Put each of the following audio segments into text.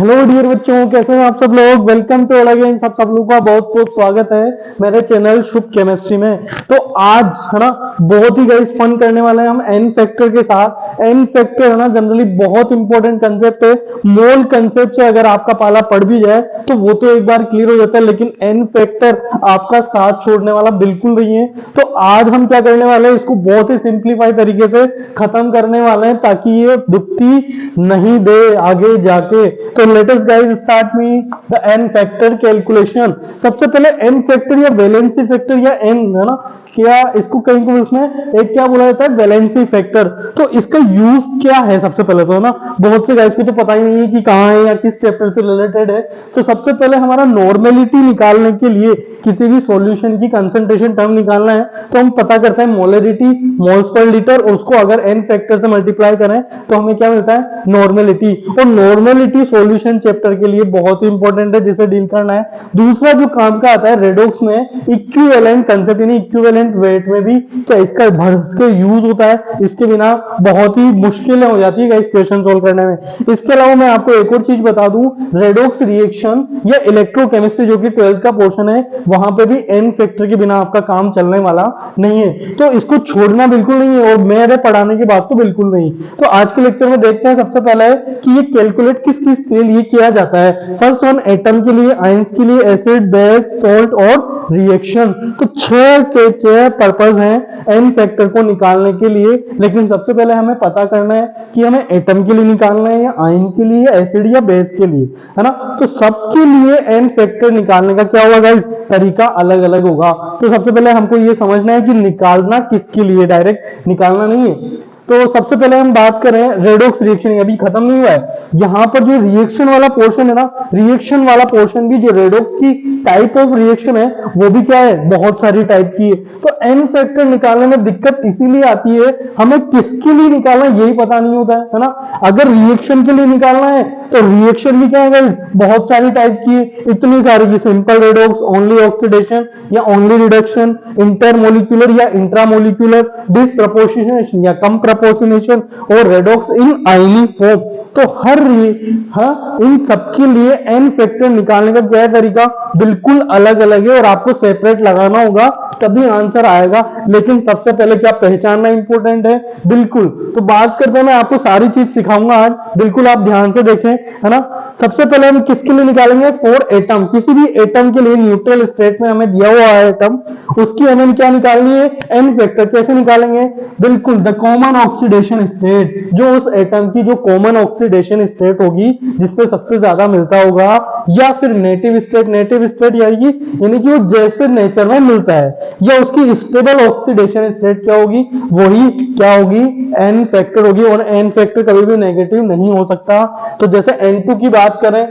Hello dear बच्चों, कैसे हैं आप सब लोग। Welcome to again. सब लोगों का बहुत बहुत स्वागत है मेरे चैनल शुभ केमिस्ट्री में। तो आज है ना बहुत ही गाइस फन करने वाले हैं हम एन फैक्टर के साथ। एन फैक्टर है ना जनरली बहुत इंपॉर्टेंट कंसेप्ट है। मोल कंसेप्ट से अगर आपका पाला पड़ भी जाए तो वो तो एक बार क्लियर हो जाता है, लेकिन एन फैक्टर आपका साथ छोड़ने वाला बिल्कुल नहीं है। तो आज हम क्या करने वाले हैं, इसको बहुत ही सिंप्लीफाई तरीके से खत्म करने वाले हैं ताकि ये दुखती नहीं दे आगे जाके। तो let us guys start me the n factor calculation. सबसे पहले एन फैक्टर या वैलेंसी फैक्टर या एन है ना, क्या इसको कहीं को उसमें एक क्या बोला जाता है, वैलेंसी फैक्टर। तो इसका यूज क्या है सबसे पहले तो है ना, बहुत से गाइस को तो पता ही नहीं है कि कहाँ है या किस चैप्टर से रिलेटेड है। तो सबसे पहले हमारा नॉर्मेलिटी निकालने के लिए किसी भी सॉल्यूशन की कंसंट्रेशन टर्म निकालना है तो हम पता करते हैं मोलरिटी मोल्स पर लीटर, और उसको अगर एन फैक्टर से मल्टीप्लाई करें तो हमें क्या मिलता है, नॉर्मेलिटी। और नॉर्मेलिटी सॉल्यूशन चैप्टर के लिए बहुत ही इंपॉर्टेंट है जिसे डील करना है। दूसरा जो काम का आता है रेडॉक्स में, इक्विवेलेंट कंसेप्ट यानी इक्विवेलेंट वेट में भी क्या इसका इसके यूज होता है। इसके बिना बहुत ही मुश्किलें हो जाती है इस क्वेश्चन सोल्व करने में। इसके अलावा मैं आपको एक और चीज बता दूं, रेडॉक्स रिएक्शन या इलेक्ट्रोकेमिस्ट्री जो कि 12th का पोर्शन है, वहां पे भी एन फैक्टर के बिना आपका काम चलने वाला नहीं है। तो इसको छोड़ना बिल्कुल नहीं है, और मेरे पढ़ाने की बात तो बिल्कुल नहीं। तो आज के लेक्चर में देखते हैं सबसे पहले कि ये कैलकुलेट किस चीज के लिए किया जाता है। फर्स्ट वन एटम के लिए, आयंस के लिए, एसिड, बेस, सॉल्ट और रिएक्शन। तो 6 पर्पस हैं एन फैक्टर को निकालने के लिए। लेकिन सबसे पहले हमें पता करना है कि हमें एटम के लिए निकालना है या आयन के लिए, एसिड या बेस के लिए, है ना। तो सबके लिए एन फैक्टर निकालने का क्या होगा गाइस, तरीका अलग अलग होगा। तो सबसे पहले हमको ये समझना है कि निकालना किसके लिए, डायरेक्ट निकालना नहीं है। तो सबसे पहले हम बात करें रेडॉक्स रिएक्शन, अभी खत्म नहीं हुआ है। यहां पर जो रिएक्शन वाला पोर्शन है ना, रिएक्शन वाला पोर्शन भी जो रेडॉक्स की टाइप ऑफ रिएक्शन है वो भी क्या है, बहुत सारी टाइप की है। तो एन फैक्टर निकालने में दिक्कत इसीलिए आती है, हमें किसके लिए निकालना है यही पता नहीं होता है ना। अगर रिएक्शन के लिए निकालना है तो रिएक्शन भी क्या है, बहुत सारी टाइप की है, इतनी सारी की सिंपल रेडॉक्स, ओनली ऑक्सीडेशन या ओनली रिडक्शन, इंटरमोलिक्यूलर या इंट्रामोलिक्यूलर, डिसप्रपोर्शनेशन या कम प्रपोर्शनेशन, और रेडॉक्स इन आयनिक फॉर्म। तो इन सबके लिए एन फैक्टर निकालने का क्या तरीका बिल्कुल अलग अलग है, और आपको सेपरेट लगाना होगा तभी आंसर आएगा। लेकिन सबसे पहले क्या पहचानना इंपॉर्टेंट है, बिल्कुल। तो बात करते हैं, मैं आपको सारी चीज सिखाऊंगा आज, बिल्कुल आप ध्यान से देखें, है ना। सबसे पहले हम किसके लिए निकालेंगे, फॉर एटम। किसी भी एटम के लिए न्यूट्रल स्टेट में हमें दिया हुआ है एटम, उसकी हमें क्या निकालनी है, एन फैक्टर। कैसे निकालेंगे, बिल्कुल द कॉमन ऑक्सीडेशन स्टेट, जो उस एटम की जो कॉमन ऑक्सीडेशन स्टेट होगी जिसमें सबसे ज्यादा मिलता होगा, या फिर नेटिव स्टेट। नेटिव स्टेट यानी कि वो जैसे नेचर में मिलता है, या उसकी स्टेबल ऑक्सीडेशन स्टेट क्या होगी, वही क्या होगी, एन फैक्टर होगी। और एन फैक्टर कभी भी नेगेटिव नहीं हो सकता। तो जैसे N2 की बात करें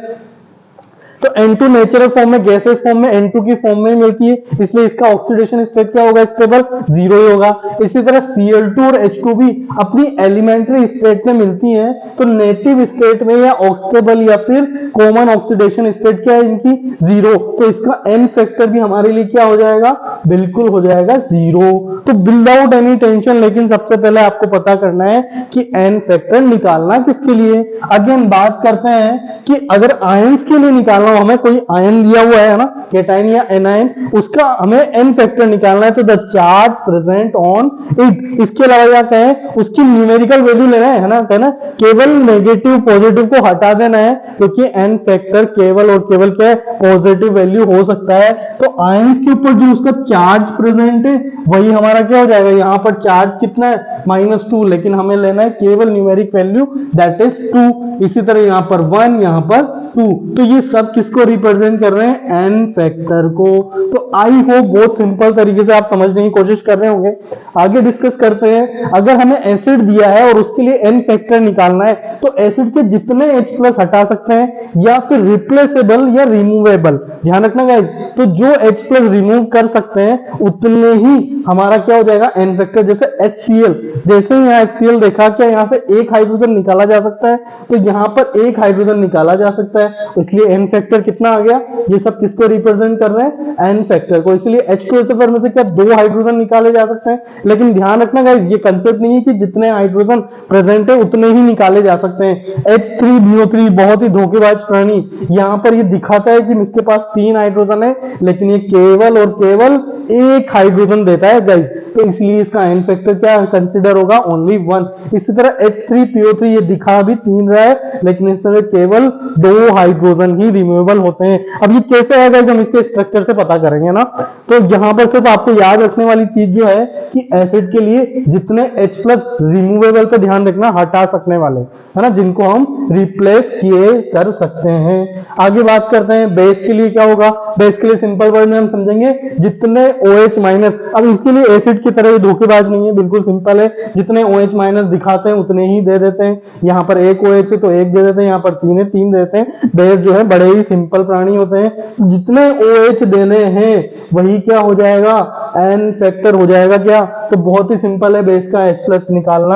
तो N2 नेचुरल फॉर्म में, गैसेस फॉर्म में N2 की फॉर्म में मिलती है, इसलिए इसका ऑक्सीडेशन स्टेट क्या होगा, स्टेबल, 0 ही होगा। इसी तरह Cl2 और H2 भी अपनी एलिमेंट्री स्टेट में मिलती हैं, तो नेटिव स्टेट में या ऑक्सीडेबल या फिर कॉमन ऑक्सीडेशन स्टेट क्या है इनकी, 0। तो इसका एन फैक्टर भी हमारे लिए क्या हो जाएगा, बिल्कुल हो जाएगा 0। तो विदाउट एनी टेंशन, लेकिन सबसे पहले आपको पता करना है कि एन फैक्टर निकालना किसके लिए। अगेन बात करते हैं कि अगर आयंस के लिए निकालना, हमें कोई आयन दिया हुआ है ना, कैटायन या एनायन, उसका हमें एन फैक्टर निकालना है, तो the charge present on it. इसके अलावा क्या कहें, उसकी न्यूमेरिकल वैल्यू लेना है ना, कहना केवल नेगेटिव पॉजिटिव को हटा देना है, क्योंकि एन फैक्टर केवल और केवल क्या है, पॉजिटिव वैल्यू हो सकता है। तो आयंस के ऊपर जो उसका चार्ज प्रेजेंट है वही हमारा क्या हो जाएगा, यहां पर चार्ज कितना है, -2, लेकिन हमें लेना है केवल न्यूमेरिक वैल्यू, दैट इज 2। इसी तरह यहां पर 1, यहां पर 2। तो ये सब किसको रिप्रेजेंट कर रहे हैं, एन फैक्टर को। तो आई होप बहुत सिंपल तरीके से आप समझने की कोशिश कर रहे होंगे। आगे डिस्कस करते हैं, अगर हमें एसिड दिया है और उसके लिए एन फैक्टर निकालना है, तो एसिड के जितने H+ हटा सकते हैं या फिर रिप्लेसेबल या रिमूवेबल, ध्यान रखना गाइस। तो जो H+ रिमूव कर सकते हैं उतने ही हमारा क्या हो जाएगा, एन फैक्टर। जैसे HCl, जैसे ही यहाँ HCl देखा, क्या यहाँ से एक हाइड्रोजन निकाला जा सकता है, तो यहाँ पर एक हाइड्रोजन निकाला जा सकता होता है, इसलिए n फैक्टर कितना आ गया, ये सब किसको रिप्रेजेंट कर रहे हैं, n फैक्टर को। इसलिए H2SO4 में से क्या 2 हाइड्रोजन निकाले जा सकते हैं, लेकिन ध्यान रखना गाइस ये कंसेप्ट नहीं है कि जितने हाइड्रोजन प्रेजेंट है उतने ही निकाले जा सकते हैं। H3BO3 बहुत ही धोखेबाज प्राणी, यहाँ पर ये दिखाता है कि इसके पास 3 हाइड्रोजन है, लेकिन ये केवल और केवल 1 हाइड्रोजन देता है गाइस, तो इसलिए इसका n फैक्टर क्या कंसीडर होगा, ओनली 1। इसी तरह H3PO3 ये दिखा भी 3 रहा है, लेकिन इस तरह केवल 2 हाइड्रोजन ही रिमूवेबल होते हैं। अब ये कैसे है गाइस, हम इसके स्ट्रक्चर से पता करेंगे ना। तो यहाँ पर सिर्फ आपको याद रखने वाली चीज जो है कि एसिड के लिए जितने H+ रिमूवेबल पे ध्यान रखना, हटा सकने वाले है ना, जिनको हम रिप्लेस किए कर सकते हैं। आगे बात करते हैं बेस के लिए क्या होगा। बेस के लिए सिंपल वर्ड में हम समझेंगे जितने OH-। अब इसके लिए एसिड की तरह ये धोखेबाज नहीं है, बिल्कुल सिंपल है, जितने OH- दिखाते हैं उतने ही दे देते हैं। यहाँ पर 1 OH है तो 1 दे देते हैं, यहाँ पर 3 है 3 देते हैं। बेस जो है बड़े ही सिंपल प्राणी होते हैं, जितने OH देने हैं वही क्या हो जाएगा, n फैक्टर हो जाएगा क्या। तो बहुत ही सिंपल है बेस का H+ निकालना।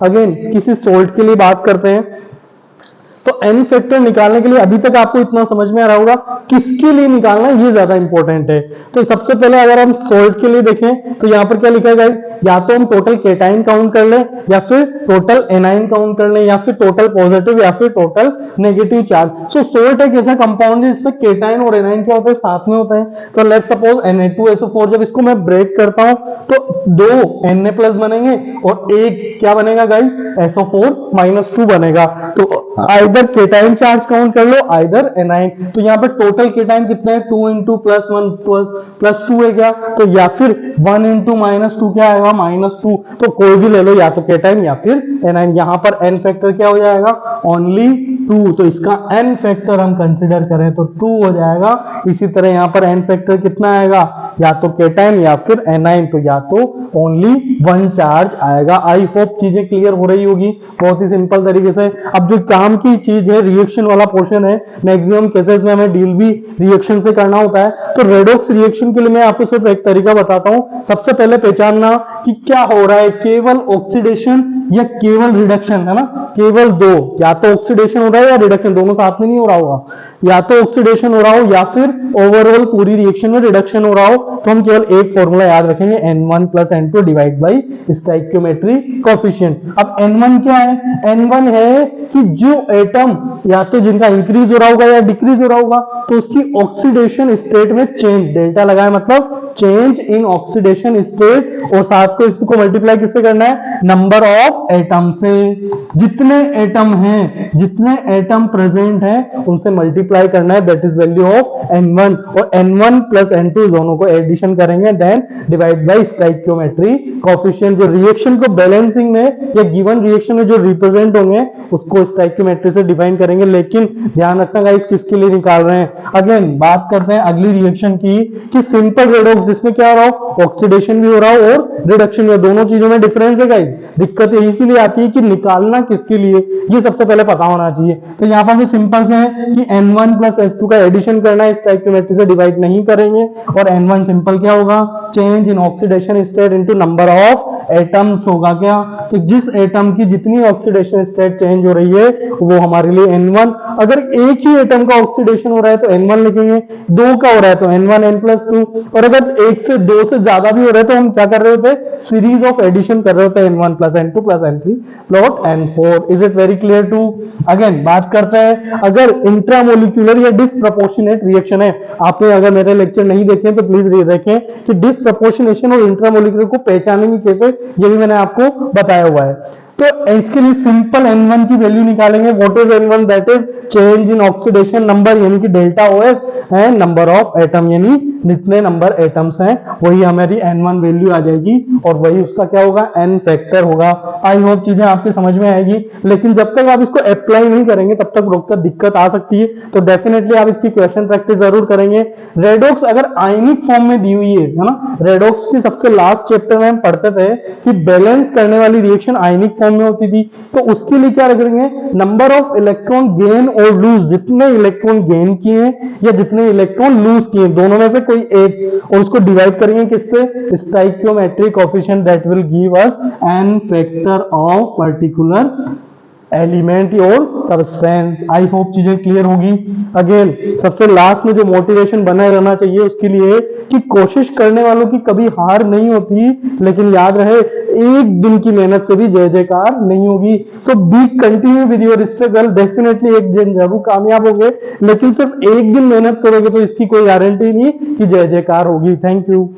अगेन किसी सोल्ट के लिए बात करते हैं, तो n फैक्टर निकालने के लिए अभी तक आपको इतना समझ में आ रहा होगा, किसके लिए निकालना है ये ज्यादा इंपॉर्टेंट है। तो सबसे पहले अगर हम सोल्ट के लिए देखें तो यहाँ पर क्या लिखा है गाइस, या तो हम टोटल केटाइन काउंट कर लें, या फिर टोटल एनाइन काउंट कर लें, या फिर टोटल पॉजिटिव या फिर टोटल नेगेटिव चार्ज। सो सोल्ट एक ऐसा कंपाउंड है जिसमें केटाइन और एनाइन क्या होता है, साथ में होता है। तो लेट सपोज Na2SO4, जब इसको मैं ब्रेक करता हूं तो 2 Na+ बनेंगे और एक क्या बनेगा गाइस, SO4-2 बनेगा। तो आइदर केटाइन चार्ज काउंट कर लो, आइदर एनाइन। तो यहाँ पर टोटल केटाइन कितने हैं, 2 × +1 +2 है क्या, तो या फिर 1 × -2 क्या आएगा, -2। तो कोई भी ले लो, या तो केटाइन या फिर एनाइन। यहाँ पर n फैक्टर क्या हो जाएगा, ओनली 2। तो इसका n फैक्टर हम कंसिडर करें तो 2 हो जाएगा। इसी तरह यहाँ पर n फैक्टर कितना आएगा, या तो केटाइन या फिर एनाइन, तो या तो ओनली 1 चार्ज आएगा। आई होप चीजें क्लियर हो रही होगी बहुत ही सिंपल तरीके से। अब जो काम की चीज है रिएक्शन वाला पोर्शन है, मैक्सिमम केसेस में हमें डील भी रिएक्शन से करना होता है। तो रेडॉक्स रिएक्शन के लिए मैं आपको सिर्फ एक तरीका बताता हूं। सबसे पहले पहचानना कि क्या हो रहा है, केवल ऑक्सीडेशन या केवल रिडक्शन, है ना, केवल 2, या तो ऑक्सीडेशन हो रहा है या रिडक्शन, दोनों साथ में नहीं हो रहा होगा। या तो ऑक्सीडेशन हो रहा हो या फिर ओवरऑल पूरी रिएक्शन में रिडक्शन हो रहा हो, तो हम केवल एक फॉर्मूला याद रखेंगे, N1 + N2 divide by stoichiometry coefficient. अब N1 क्या है, N1 है कि जो एटम या तो जिनका इंक्रीज हो रहा होगा या डिक्रीज हो रहा होगा, तो उसकी ऑक्सीडेशन स्टेट में चेंज, डेल्टा लगाए मतलब चेंज इन ऑक्सीडेशन स्टेट, और साथ को इसको मल्टीप्लाई किससे करना है, नंबर ऑफ एटम से। जितने एटम हैं, जितने एटम प्रेजेंट हैं उनसे मल्टीप्लाई करना है, that is value of N1। और N1 + N2 दोनों को एडिशन करेंगे, then divide by stoichiometry coefficient. जो रिएक्शन को बैलेंसिंग में या गिवन रिएक्शन में जो रिप्रेजेंट होंगे उसको स्टोइकियोमेट्री से डिफाइन करेंगे। लेकिन ध्यान रखना गाइस किसके लिए निकाल रहे हैं। अगेन बात करते हैं अगली रिएक्शन की, कि सिंपल रेडॉक्स जिसमें क्या हो रहा हो, ऑक्सीडेशन भी हो रहा हो और रिडक्शन भी, दोनों चीजों में डिफरेंस है गाइस। दिक्कत इसीलिए आती है कि निकालना किसके लिए, ये सबसे पहले पता होना चाहिए। तो यहाँ पर भी सिंपल से है कि N1 + N2 का एडिशन करना है, स्टोइकियोमेट्री से डिवाइड नहीं करेंगे। और N1 सिंपल क्या होगा, change in oxidation state into number of atoms होगा क्या। तो जिस एटम की जितनी ऑक्सीडेशन स्टेट चेंज हो रही है वो हमारे लिए N1। अगर एक ही एटम का ऑक्सीडेशन हो रहा है तो N1 लिखेंगे, 2 का हो रहा है तो N1 N+2, और अगर 1 से 2 से ज्यादा भी हो रहा है तो हम क्या कर रहे होते, सीरीज ऑफ एडिशन कर रहे होते हैं, N1 + N2 + N3 plot N4। Is it very clear to. Again बात करते हैं, अगर इंट्रामोलिक्यूलर या डिसप्रपोर्शनेट रिएक्शन है, आपने अगर मेरे लेक्चर नहीं देखे तो प्लीज देखें कि डिसप्रपोर्शनेशन और इंट्रामोलिक्यूलर को पहचानेंगे कैसे, ये भी मैंने आपको बताया हुआ है। तो इसके लिए सिंपल N1 की वैल्यू निकालेंगे। What is N1, that is change in oxidation number, यानी कि डेल्टा OS है, नंबर ऑफ एटम, यानी जितने नंबर एटम्स हैं वही हमारी N1 वैल्यू आ जाएगी, और वही उसका क्या होगा, n फैक्टर होगा। आई होप चीजें आपकी समझ में आएगी। लेकिन जब तक आप इसको अप्लाई नहीं करेंगे तब तक रोककर दिक्कत आ सकती है। तो डेफिनेटली आप इसकी क्वेश्चन प्रैक्टिस जरूर करेंगे। रेडॉक्स अगर आयनिक फॉर्म में दी हुई है ना, रेडॉक्स की सबसे लास्ट चैप्टर में हम पढ़ते थे कि बैलेंस करने वाली रिएक्शन आयनिक फॉर्म में होती थी, तो उसके लिए क्या रखेंगे, नंबर ऑफ इलेक्ट्रॉन गेन और लूज, जितने इलेक्ट्रॉन गेन किए या जितने इलेक्ट्रॉन लूज किए, दोनों में से कोई एक, और उसको डिवाइड करेंगे किससे, stoichiometric coefficient, that will give us n factor of particular element और सब्सटेंस। आई होप चीजें क्लियर होगी। अगेन सबसे लास्ट में जो मोटिवेशन बना रहना चाहिए उसके लिए कि कोशिश करने वालों की कभी हार नहीं होती, लेकिन याद रहे एक दिन की मेहनत से भी जय जयकार नहीं होगी। So be continue with your struggle, definitely एक दिन जरूर कामयाब होगे, लेकिन सिर्फ एक दिन मेहनत करोगे तो इसकी कोई गारंटी नहीं कि जय जयकार होगी। Thank you.